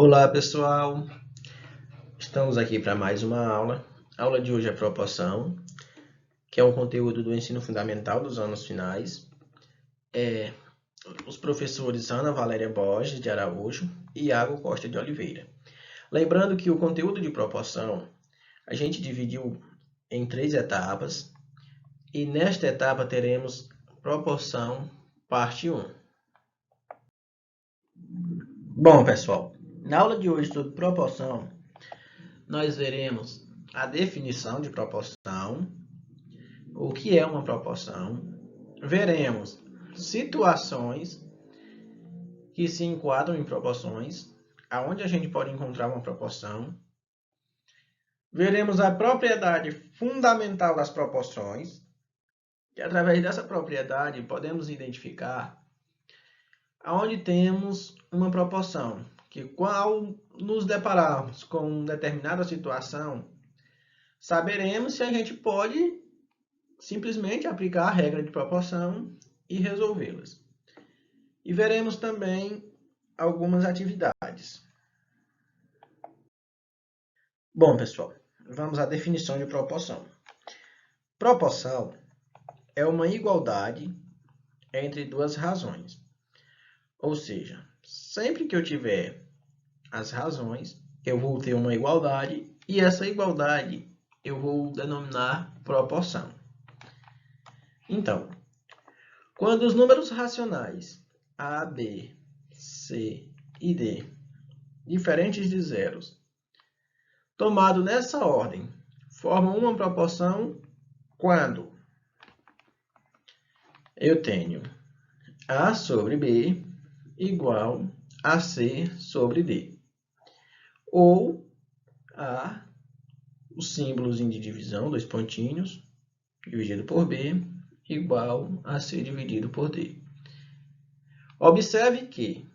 Olá pessoal, estamos aqui para mais uma aula. A aula de hoje é proporção, que é um conteúdo do ensino fundamental dos anos finais. Os professores Ana Valéria Borges de Araújo e Iago Costa de Oliveira. Lembrando que o conteúdo de proporção a gente dividiu em 3 etapas e nesta etapa teremos proporção parte 1. Bom pessoal, na aula de hoje sobre proporção, nós veremos a definição de proporção, o que é uma proporção, veremos situações que se enquadram em proporções, aonde a gente pode encontrar uma proporção, veremos a propriedade fundamental das proporções, e através dessa propriedade podemos identificar aonde temos uma proporção, que ao nos depararmos com determinada situação, saberemos se a gente pode simplesmente aplicar a regra de proporção e resolvê-las. E veremos também algumas atividades. Bom, pessoal, vamos à definição de proporção. Proporção é uma igualdade entre duas razões. Ou seja, sempre que eu tiver as razões, eu vou ter uma igualdade e essa igualdade eu vou denominar proporção. Então, quando os números racionais A, B, C e D, diferentes de zeros, tomado nessa ordem, formam uma proporção quando eu tenho A sobre B igual a C sobre D. Ou A, os símbolos de divisão, 2 pontinhos, dividido por B, igual a C dividido por D. Observe que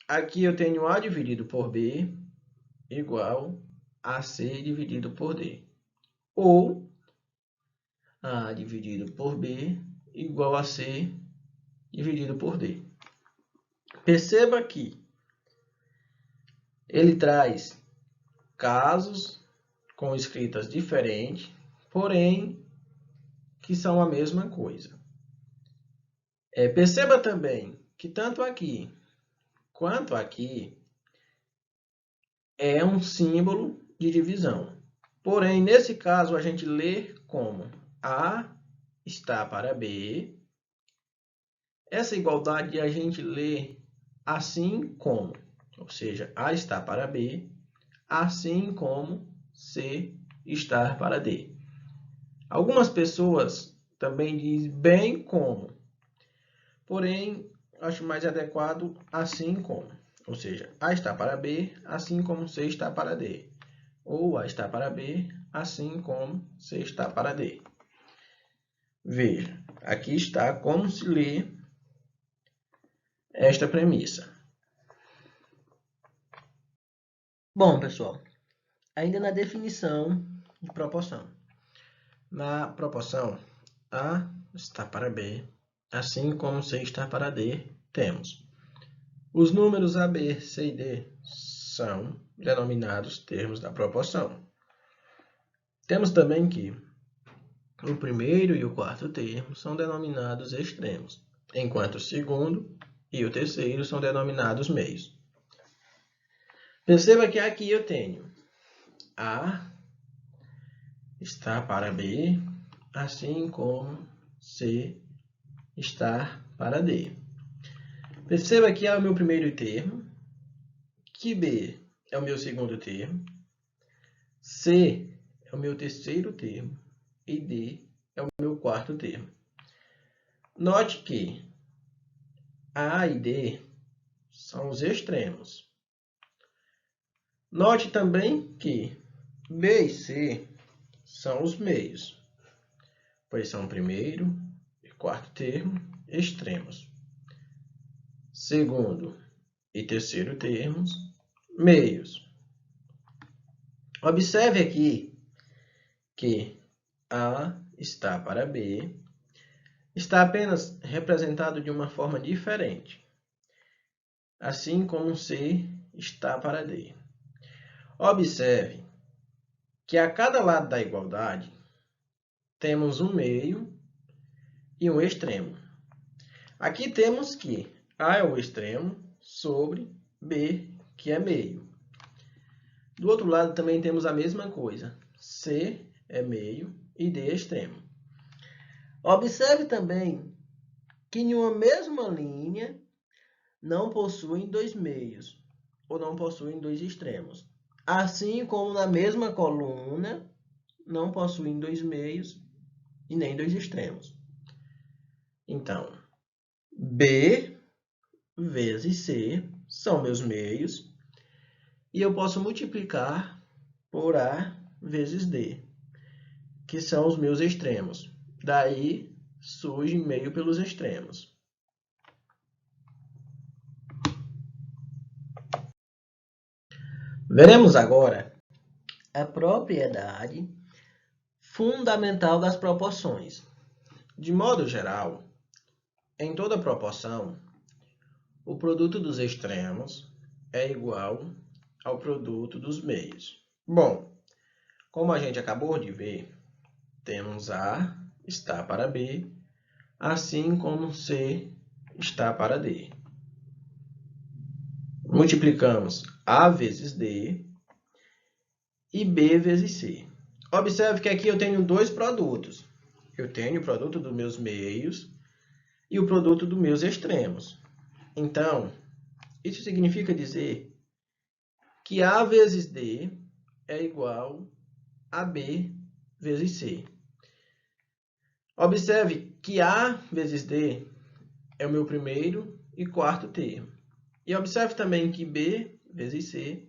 aqui eu tenho A dividido por B igual a C dividido por D. Ou A dividido por B igual a C dividido por D. Perceba que ele traz casos com escritas diferentes, porém que são a mesma coisa. Perceba também que tanto aqui quanto aqui é um símbolo de divisão. Porém, nesse caso, a gente lê como A está para B. Essa igualdade a gente lê assim como, ou seja, A está para B, assim como C está para D. Algumas pessoas também dizem bem como, porém, acho mais adequado assim como. Ou seja, A está para B, assim como C está para D. Ou A está para B, assim como C está para D. Veja, aqui está como se lê esta premissa. Bom, pessoal, ainda na definição de proporção. Na proporção A está para B, assim como C está para D, temos os números A, B, C e D são denominados termos da proporção. Temos também que o primeiro e o quarto termo são denominados extremos, enquanto o segundo e o terceiro são denominados meios. Perceba que aqui eu tenho A está para B, assim como C está para D. Perceba que é o meu primeiro termo, que B é o meu segundo termo, C é o meu terceiro termo e D é o meu quarto termo. Note que A e D são os extremos. Note também que B e C são os meios, pois são primeiro e quarto termo extremos. Segundo e terceiro termos, meios. Observe aqui que A está para B está apenas representado de uma forma diferente, assim como C está para D. Observe que a cada lado da igualdade temos um meio e um extremo. Aqui temos que A é o extremo sobre B, que é meio. Do outro lado também temos a mesma coisa. C é meio e D é extremo. Observe também que em uma mesma linha não possuem dois meios ou não possuem dois extremos. Assim como na mesma coluna não possuem dois meios e nem dois extremos. Então, B vezes C são meus meios e eu posso multiplicar por A vezes D, que são os meus extremos. Daí surge meio pelos extremos. Veremos agora a propriedade fundamental das proporções. De modo geral, em toda proporção, o produto dos extremos é igual ao produto dos meios. Bom, como a gente acabou de ver, temos A está para B, assim como C está para D. Multiplicamos A vezes D e B vezes C. Observe que aqui eu tenho dois produtos. Eu tenho o produto dos meus meios e o produto dos meus extremos. Então, isso significa dizer que A vezes D é igual a B vezes C. Observe que A vezes D é o meu primeiro e quarto termo. E observe também que B vezes C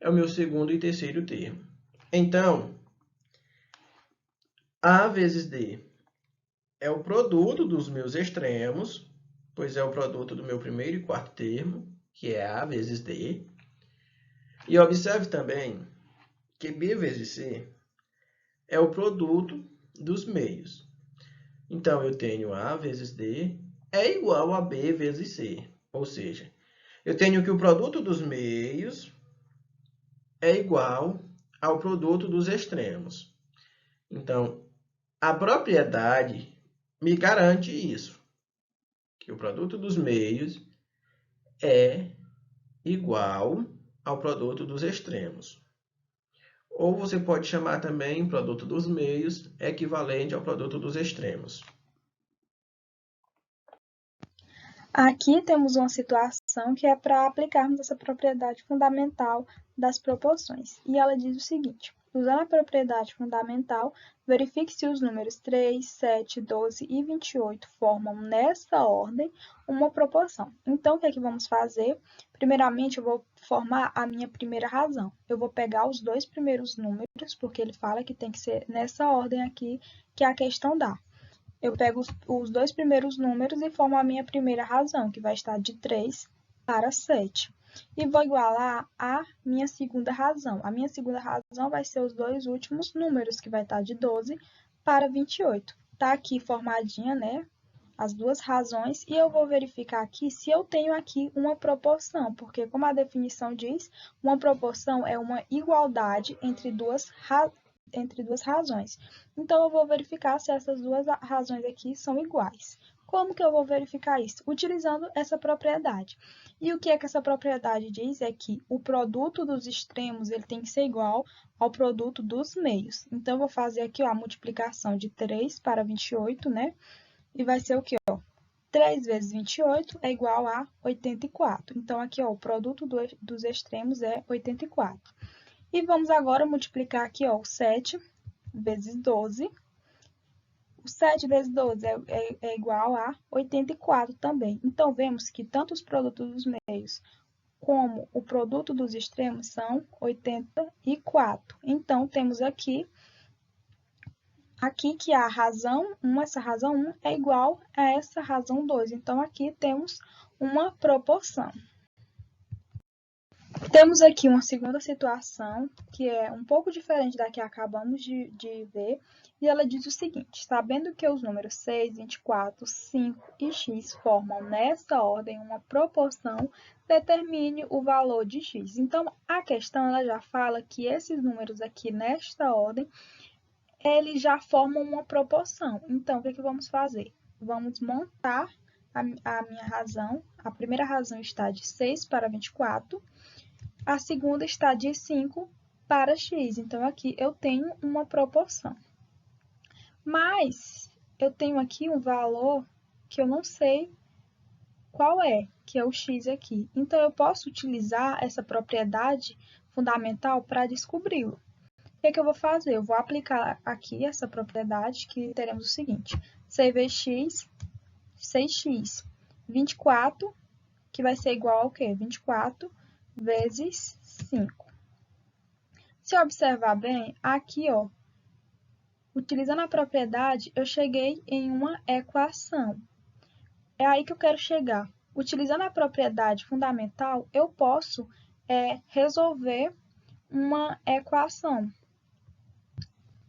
é o meu segundo e terceiro termo. Então, A vezes D é o produto dos meus extremos, pois é o produto do meu primeiro e quarto termo, que é A vezes D. E observe também que B vezes C é o produto dos meios. Então, eu tenho A vezes D é igual a B vezes C. Ou seja, eu tenho que o produto dos meios é igual ao produto dos extremos. Então, a propriedade me garante isso, que o produto dos meios é igual ao produto dos extremos. Ou você pode chamar também produto dos meios equivalente ao produto dos extremos. Aqui temos uma situação que é para aplicarmos essa propriedade fundamental das proporções. E ela diz o seguinte: usando a propriedade fundamental, verifique se os números 3, 7, 12 e 28 formam, nessa ordem, uma proporção. Então, o que é que vamos fazer? Primeiramente, eu vou formar a minha primeira razão. Eu vou pegar os dois primeiros números, porque ele fala que tem que ser nessa ordem aqui que a questão dá. Eu pego os dois primeiros números e formo a minha primeira razão, que vai estar de 3 para 7. E vou igualar a minha segunda razão. A minha segunda razão vai ser os dois últimos números, que vai estar de 12 para 28. Está aqui formadinha, né? As duas razões, e eu vou verificar aqui se eu tenho aqui uma proporção, porque como a definição diz, uma proporção é uma igualdade entre duas razões. Então, eu vou verificar se essas duas razões aqui são iguais. Como que eu vou verificar isso? Utilizando essa propriedade. E o que é que essa propriedade diz? É que o produto dos extremos ele tem que ser igual ao produto dos meios. Então, eu vou fazer aqui ó, a multiplicação de 3 para 28, né? E vai ser o quê? 3 vezes 28 é igual a 84. Então, aqui ó, o produto dos extremos é 84. E vamos agora multiplicar aqui, ó, o 7 vezes 12. O 7 vezes 12 é igual a 84 também. Então, vemos que tanto os produtos dos meios como o produto dos extremos são 84. Então, temos aqui que a razão 1, essa razão 1 é igual a essa razão 2. Então, aqui temos uma proporção. Temos aqui uma segunda situação, que é um pouco diferente da que acabamos de ver, E ela diz o seguinte: sabendo que os números 6, 24, 5 e x formam nesta ordem uma proporção, determine o valor de x. Então, a questão ela já fala que esses números aqui nesta ordem, eles já formam uma proporção. Então, o que vamos fazer? Vamos montar a minha razão. A primeira razão está de 6 para 24, a segunda está de 5 para x. Então, aqui eu tenho uma proporção. Mas eu tenho aqui um valor que eu não sei qual é, que é o x aqui. Então, eu posso utilizar essa propriedade fundamental para descobri-lo. O que eu vou fazer? Eu vou aplicar aqui essa propriedade, que teremos o seguinte: 6 vezes x, 6x, 24, que vai ser igual ao quê? 24 vezes 5. Se eu observar bem, aqui, ó, utilizando a propriedade, eu cheguei em uma equação. É aí que eu quero chegar. Utilizando a propriedade fundamental, eu posso resolver uma equação.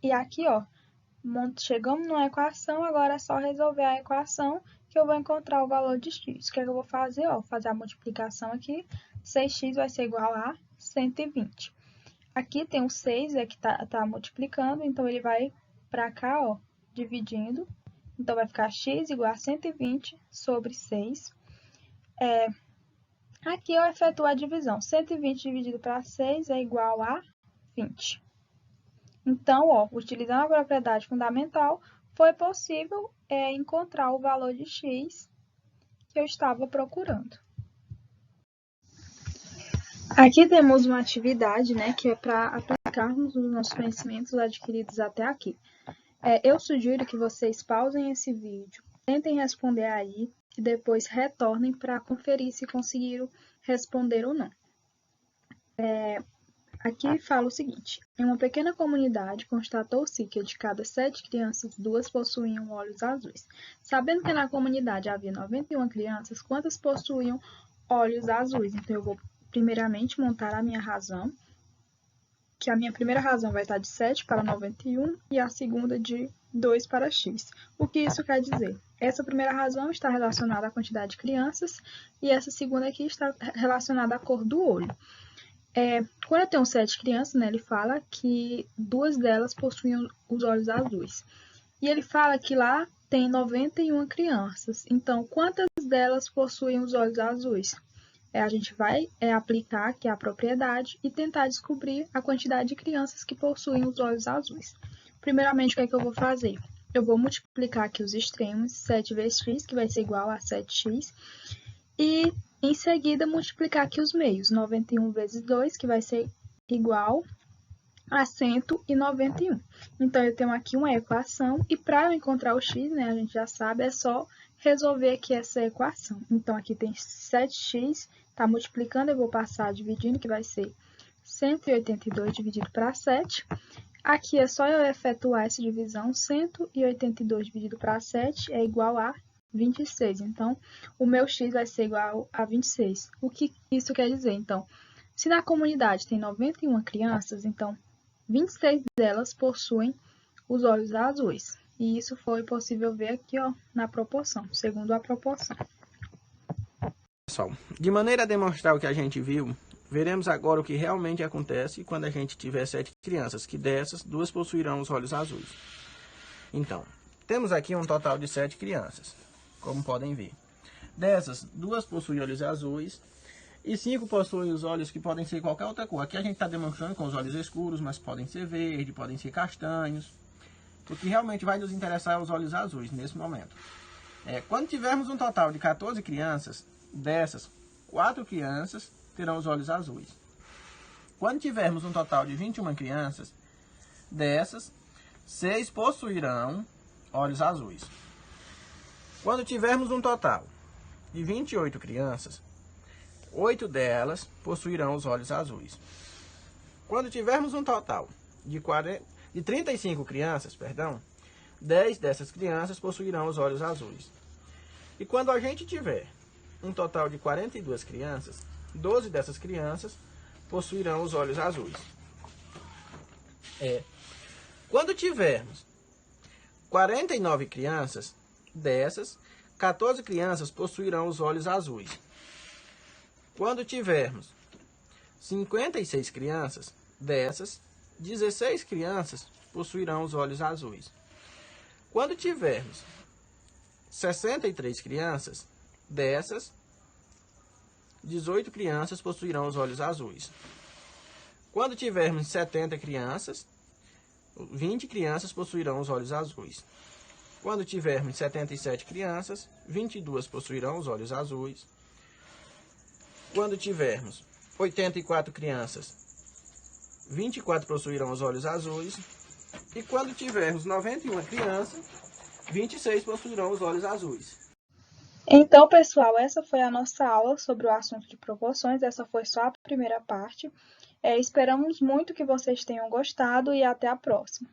E aqui, ó, chegamos numa equação, agora é só resolver a equação que eu vou encontrar o valor de x. O que é que eu vou fazer? Ó, fazer a multiplicação aqui. 6x vai ser igual a 120. Aqui tem um 6, que tá multiplicando, então ele vai para cá, ó, dividindo. Então, vai ficar x igual a 120 sobre 6. Aqui eu efetuo a divisão. 120 dividido para 6 é igual a 20. Então, ó, utilizando a propriedade fundamental, foi possível encontrar o valor de x que eu estava procurando. Aqui temos uma atividade, né, que é para aplicarmos os nossos conhecimentos adquiridos até aqui. Eu sugiro que vocês pausem esse vídeo, tentem responder aí e depois retornem para conferir se conseguiram responder ou não. Aqui fala o seguinte: em uma pequena comunidade, constatou-se que de cada 7 crianças, 2 possuíam olhos azuis. Sabendo que na comunidade havia 91 crianças, quantas possuíam olhos azuis? Então, eu vou primeiramente montar a minha razão, que a minha primeira razão vai estar de 7 para 91 e a segunda de 2 para x. O que isso quer dizer? Essa primeira razão está relacionada à quantidade de crianças e essa segunda aqui está relacionada à cor do olho. Quando eu tenho 7 crianças, né, ele fala que 2 delas possuem os olhos azuis. E ele fala que lá tem 91 crianças. Então, quantas delas possuem os olhos azuis? A gente vai aplicar aqui a propriedade e tentar descobrir a quantidade de crianças que possuem os olhos azuis. Primeiramente, o que é que eu vou fazer? Eu vou multiplicar aqui os extremos, 7 vezes x, que vai ser igual a 7x, e em seguida multiplicar aqui os meios, 91 vezes 2, que vai ser igual a 191. Então, eu tenho aqui uma equação, e para eu encontrar o x, né, a gente já sabe, é só resolver aqui essa equação. Então, aqui tem 7x, está multiplicando, eu vou passar dividindo, que vai ser 182 dividido para 7. Aqui é só eu efetuar essa divisão, 182 dividido para 7 é igual a 26. Então, o meu x vai ser igual a 26. O que isso quer dizer? Então, se na comunidade tem 91 crianças, então 26 delas possuem os olhos azuis. E isso foi possível ver aqui, ó, na proporção, segundo a proporção. Pessoal, de maneira a demonstrar o que a gente viu, veremos agora o que realmente acontece quando a gente tiver 7 crianças, que dessas, 2 possuirão os olhos azuis. Então, temos aqui um total de 7 crianças, como podem ver. Dessas, 2 possuem olhos azuis e 5 possuem os olhos que podem ser qualquer outra cor. Aqui a gente está demonstrando com os olhos escuros, mas podem ser verde, podem ser castanhos. O que realmente vai nos interessar é os olhos azuis nesse momento. Quando tivermos um total de 14 crianças, dessas, 4 crianças terão os olhos azuis. Quando tivermos um total de 21 crianças, dessas, 6 possuirão olhos azuis. Quando tivermos um total de 28 crianças, 8 delas possuirão os olhos azuis. Quando tivermos um total de 35 crianças, 10 dessas crianças possuirão os olhos azuis. E quando a gente tiver um total de 42 crianças, 12 dessas crianças possuirão os olhos azuis. Quando tivermos 49 crianças, dessas, 14 crianças possuirão os olhos azuis. Quando tivermos 56 crianças, dessas, 16 crianças possuirão os olhos azuis. Quando tivermos 63 crianças, dessas, 18 crianças possuirão os olhos azuis. Quando tivermos 70 crianças, 20 crianças possuirão os olhos azuis. Quando tivermos 77 crianças, 22 possuirão os olhos azuis. Quando tivermos 84 crianças, 24 possuirão os olhos azuis. E quando tivermos 91 crianças, 26 possuirão os olhos azuis. Então, pessoal, essa foi a nossa aula sobre o assunto de proporções. Essa foi só a primeira parte. Esperamos muito que vocês tenham gostado e até a próxima.